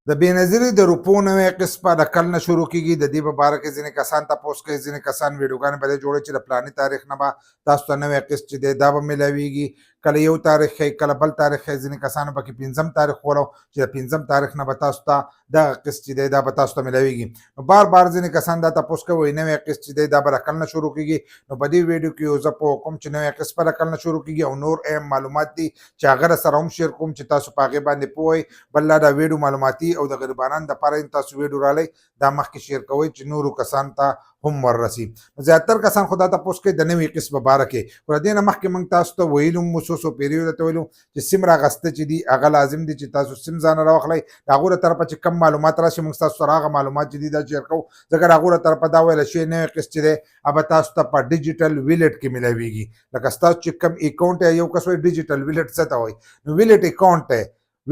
د بینظیر د روپو نوې قسم د کل نه شروع کیږي. د دې په باره کې ځینې کسان تپوس کوي، ځینې کسان ویډیوګانې به دې جوړوي چې د پلاني تاریخ نه به تاسو ته نوې قسط چې دی دا به میلاویږي. کله یو تاریخ ښیي، کله بل تاریخ ښیي. ځینې کسانو پکې 5م تاریخ ولو چې د 5م تاریخ نه به تاسو ته دغه قسط چې دی دا به تاسو ته میلاویږي. نو بار بار ځینې کسان دا تپوس کوي نوې قسط چې دی دا به د کل نه شروع کیږي. نو په دې ویډیو کې زه پوه کوم چې نوې قسط به د کل نه شروع کیږي او نور اهم معلومات دي چې هغه سره هم شیر کوم چې تاسو په هغې باندې پوه وئ. بل دا ویډیو معلوماتي او د غریبانو دپاره تاسو ویډیو رالی دا مخکې شیر کوئ چې نورو کسانو ته هم وررسي. زیاتر کسان خو دا تپوس کوي د نوې قسط په باره کې. خو د دې نه مخکې موږ تاسو ته ویلو څو پیریو ته ویلو چې سیم راغسته چې دي هغه لازم دي چې تاسو سیم ځانه راواخلئ. د هغو له طرفه چې کم معلومات راشي موږ تاسو سره هغه معلومات چې دي دا شیر کوو، ځکه د هغو له طرفه دا ویلی شوی نوې قسط چې دی هغه تاسو ته په ډیجیټل ویلټ کې میلاویږي. لکه ستاسو چې کم اکاونټ یو کس وایي ډیجیټل ویلټ څه ته وایي، نو ویلټ اکاونټ دی.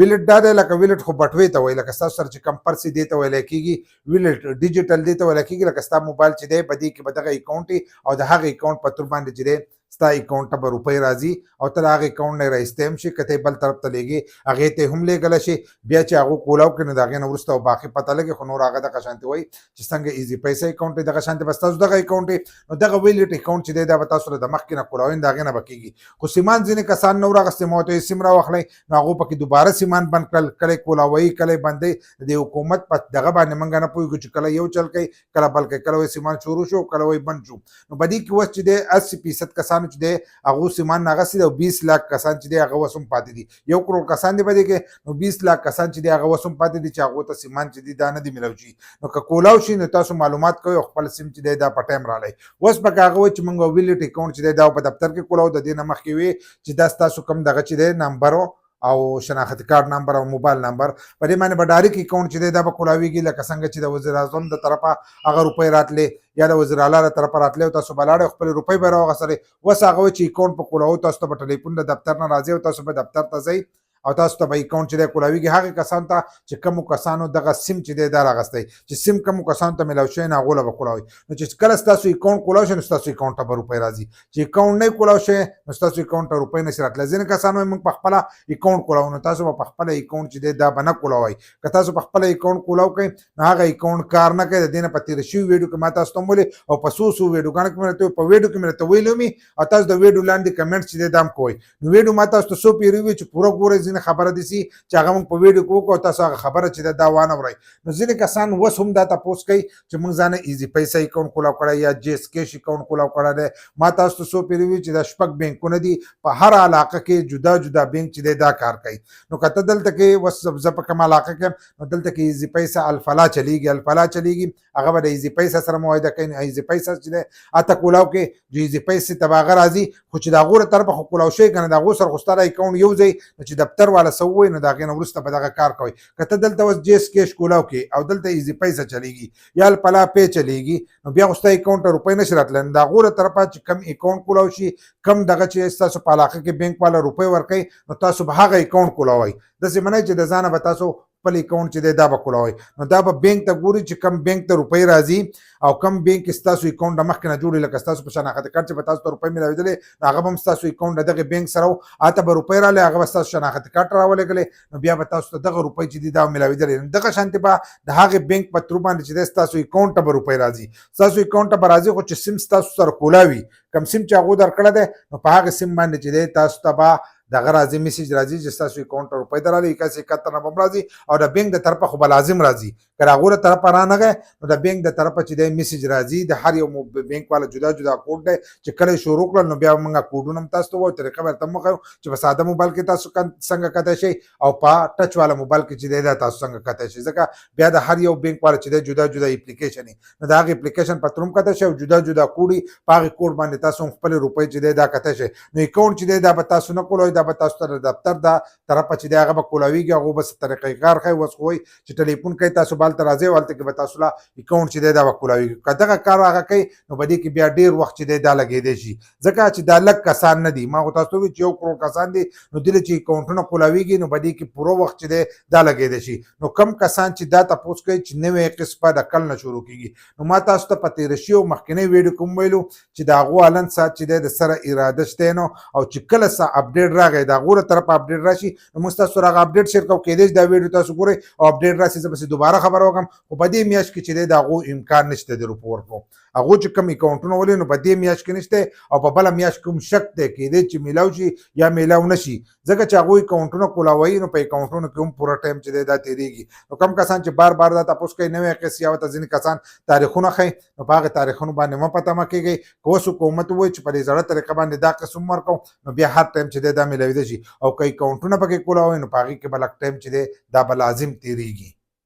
ویلټ دا دی لکه ویلټ خو بټوې ته وایي، لکه ستاسو سره چې کم پرسي دې ته ویلی کېږي ویلټ. ډیجیټل دې ته ویلی کېږي لکه ستا موبایل چې دی په دې کې به دغه اکاونټ او د هغه اکاونټ په تور باندې چې دی ستا اکاونټ ته به روپۍ راځي او ته د هغه اکاونټ نه رایستی هم شي، که ته بل طرف ته لیږې هغې ته هم لیږلی شي. بیا چې هغو کولاو کړي نو د هغې نه وروسته او باقي پته لګي، خو نور هغه دغه شانتې وایي چې څنګه ایزي پیسه اکاونټ دی دغه شانتې به ستاسو دغه اکاونټ. نو دغه ویلټ اکاونټ چې دی دا به تاسو له د مخکې نه کولاوئ د هغې نه به کېږي. خو سیمان ځینې کسان نه راغستې ما ورته سیم راواخلئ، نو هغو پکې دوباره سیمان بند کړل، کله یې کولاوئ کله یې بندوئ. د حکومت په دغه باندې موږ نه پوهېږو چې کله یو چل کوي کله بل کوي، کله وایي سیمان شروع شو کله وایي بند شو. نو په دې کې اوس چې دی 80% کسانو چې دی هغو سیمان ناغستې دي او 20 لاک کسان چې دی هغه اوس هم پاتې دي. 1 کروڑ کسان دي په دې کې، نو 20 لاک کسان چې دی هغه اوس هم پاتې دي چې هغو ته سیمان چې دي دا نه دي میلاو شي. نو که کولاو شي نو تاسو معلومات کوئ او خپل سیم چې دی دا په ټایم رالی. اوس پکې هغه وایي چې موږ ویلټ اکاونټ چې دی دا په دفتر کې کولاو. د دې نه مخکې وي چې دا ستاسو کوم دغه چې دی نمبر او شناختی کارت نمبر او موبایل نمبر په دې باندې به ډایرکټ اکاونټ چې دی دا به کولاویږي. لکه څنګه چې د وزیر اعظم د طرفه هغه روپۍ راتلې یا د وزیر اعلی له طرفه راتلې او تاسو به لاړئ خپلې روپۍ به یې راوغسلئ. اوس هغه وایي چې اکاونټ په کولاوو تاسو ته به ټلیفون د دفتر نه راځي او تاسو به دفتر ته ځئ او تاسو ته به اکاونټ چې دی کولاویږي. هغې کسانو ته چې کومو کسانو دغه سیم چې دی دا راغستی چې سیم کومو کسانو ته میلاو شوی نو هغو له به کولاوئ. نو چې کله ستاسو اکاونټ کولاو شي نو ستاسو اکاونټ ته به روپۍ راځي. چې اکاونټ نه کولاو شوی نو ستاسو اکاونټ ته روپۍ نشي راتلی. ځینې کسان وایي موږ په خپله اکاونټ کولاو، نو تاسو به په خپله اکاونټ چې دی دا به نه کولاوئ. که تاسو په خپله اکاونټ کولاو کوئ نو هغه اکاونټ کار نه کوي. د دې نه په تېره شوي ویډیو کې ما تاسو ته هم ویلي او په څو ویډیوګانو کې مې راته په ویډیو کې مې راته ویلي مې او تاسو د ویډیو لاندې کمنټ چې دی دا هم کوئ. نو ویډیو ما تاسو ته څو پیرې وي چې پوره ګورئ. ځینې خبره داسې چې هغه موږ په ویډیو کې وکړو تاسو هغه خبره چې ده دا وانه ورئ. نو ځینې کسان اوس هم دا تپوس کوي چې موږ ځانه ایزي پیسه اکاونټ کولاو کړی یا جیس کیش اکاونټ کولاو کړی دی. ما تاسو ته څو پیرې وي چې دا 6 بینکونه دي په هر علاقه کې جدا جدا بینک چې دی دا کار کوي. نو که ته دلته کې اوس زه په کوم علاقه کې نو دلته کې ایزي پیسه الفلا چلیږي. الفلا چلیږي هغه به د ایزي پیسه سره معاهده کوي. ایزي پیسه چې دی اته کولاو کې جو ایزي پیسې ته به هغه راځي، خو چې د هغو له طرفه خو کولاو شوی که نه د هغو سره خو ستا د اکاونټ یو ځای نو چې دفتر والا څه ووایي نو د هغې نه وروسته به دغه کار کوي. که ته دلته اوس جیس کیش کولاو کې او دلته ایزي پیسه چلیږي یا الفلا پی چلیږي نو بیا خو ستا اکاونټ ته روپۍ نشي راتلی. نو د هغو له طرفه چې کم اکاونټ کولاو شي کم دغه چې ستاسو په علاقه کې بینک والا روپۍ ورکوي نو تاسو به هغه اکاونټ کولاوئ. داسې منئ چې د ځانه به تاسو خپل اکاونټ چې دی دا به کولاوئ. نو دا به بینک ته ګوري چې کم بینک ته روپۍ راځي او کم بینک کې ستاسو اکاونټ د مخکې نه جوړ لکه ستاسو په شناختی کارت چې به تاسو ته روپۍ میلاوېدلې نو هغه به هم ستاسو اکاونټ د دغې بینک سره و. هلته به روپۍ راغلې هغه به ستاسو شناختی کارت راولېږلې نو بیا به تاسو ته دغه روپۍ چې دي دا میلاوېدلې. دغه شانتې به د هغې بینک په ترو باندې چې دی ستاسو اکاونټ ته به روپۍ راځي. ستاسو اکاونټ ته به راځي خو چې سیم ستاسو سره کولاوي کم سیم چې هغو درکړی دی نو په هغه سیم باندې چې دی تاسو ته به دغه راځي میسیج راځي چې ستاسو اکاونټ ته روپۍ درالي 8171 نه به هم راځي او د بینک د طرفه خو به لازم راځي. که د هغو له طرفه رانغی نو د بینک د طرفه چې دی میسیج راځي. د هر یو بینک والا جدا جدا کوډ دی چې کله یې شروع کړل نو بیا موږ کوډونه هم تاسو ته ووایو، طریقه به درته هم وښیو چې په ساده موبایل کې تاسو څنګه کتی شئ او په ټچ والا موبایل کې چې دی دا تاسو څنګه کتی شئ. ځکه بیا د هر یو بینک والا چې دی جدا جدا اپلیکیشن وي نو د هغې اپلیکیشن په تر هم کتی شئ او جدا جدا کوډ وي په هغې کوډ باندې تاسو هم خپلې روپۍ چې دی دا کتی شئ. نو اکاونټ چې دی دا به تاسو نه کولاوئ، دا به تاسو ته د دفتر د طرفه چې دی هغه به کولاویږي. هغو به څه طریقې کار ښایي. اوس خو وایي چې ټلیفون کوي تاسو به هلته راځئ او هلته کې به تاسو له اکاونټ چې دی دا به کولاویږي. که دغه کار هغه کوي نو په دې کې بیا ډېر وخت چې دی دا لګېدی شي. ځکه چې دا لږ کسان نه دي. ما خو تاسو ته وویل چې 1 کروڑ کسان دي نو دې چې اکاونټونه کولاویږي نو په دې کې پوره وخت چې دی دا لګېدی شي. نو کم کسان چې دا تپوس کوي چې نوې قسط به د کل نه شروع کېږي نو ما تاسو ته په تېره شوي او مخکینۍ ویډیو کې هم ویلو چې د هغو حالن ساعت چې دی د سره اراده شته نو او چې کله څه اپډیټ راغی د هغو له طرفه اپډیټ راشي نو موږ تاسو سره هغه اپډیټ شیر کوو. کیدای شي دا ویډیو تاسو ګورئ او اپډیټ راشي زه پسې دوباره خبره وکړم خو په دې میاشت کې چې دی د هغو امکان نشته د روپو ورکړو. هغو چې کوم اکاونټونه ولري نو په دې میاشت کې نشته او په بله میاشت کې هم شک دی کیدای چې میلاو شي یا میلاو نه شي ځکه چې هغوی اکاونټونه کولاوي نو په اکاونټونو کې هم پوره ټایم چې دی دا تېرېږي. نو کم کسان چې بار بار دا تپوس کوي نوی قسط یا ورته ځینې کسان تاریخونه ښیي نو په هغې تاریخونو باندې مه په تمه کېږئ. که اوس حکومت ووایي چې په دې زړه طریقه باندې دا قسط هم ورکوو نو بیا هر ټایم چې دی دا میلاویدی شي او که اکاونټونه پکې کولاوي نو په هغې کې به لږ ټایم چې دی دا به لازم تېرېږي.